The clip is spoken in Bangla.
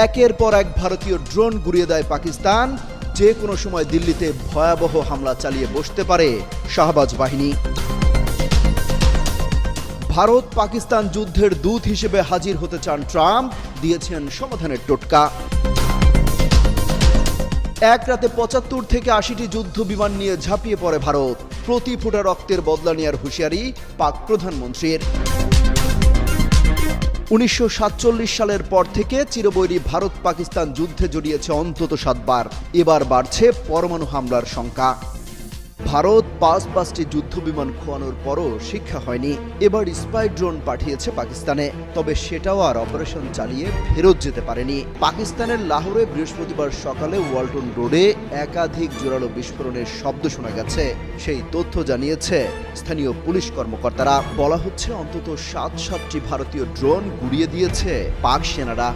একের পর এক ভারতীয় ড্রোন গুড়িয়ে দেয় পাকিস্তান। যে কোনো সময় দিল্লিতে ভয়াবহ হামলা চালিয়ে বসতে পারে শাহবাজ বাহিনী। ভারত পাকিস্তান যুদ্ধের দূত হিসেবে হাজির হতে চান ট্রাম্প, দিয়েছেন সমাধানের টোটকা। এক রাতে ৭৫ থেকে ৮০টি যুদ্ধ বিমান নিয়ে ঝাঁপিয়ে পড়ে ভারত। প্রতি ফোঁটা রক্তের বদলা নেয়ার হুঁশিয়ারি পাক প্রধানমন্ত্রীর। ১৯৪৭ সালের পর থেকে চিরবৈরী ভারত পাকিস্তান যুদ্ধে জড়িয়েছে অন্তত ৭ বার। এবার বাড়ছে পরমাণু হামলার শঙ্কা। ভারত পাঁচটি যুদ্ধ বিমান খোয়ানোর পরও শিক্ষা হয়নি। এবার স্পাই ড্রোন পাঠিয়েছে পাকিস্তানে, তবে সেটাও আর অপারেশন চালিয়ে ফেরত যেতে পারেনি। পাকিস্তানের লাহোরে বৃহস্পতিবার সকালে ওয়ালটন রোডে একাধিক জোরালো বিস্ফোরণের শব্দ শোনা গেছে। সেই তথ্য জানিয়েছে স্থানীয় পুলিশ কর্মকর্তারা। বলা হচ্ছে অন্তত ৭টি ভারতীয় ড্রোন গুড়িয়ে দিয়েছে পাক সেনারা।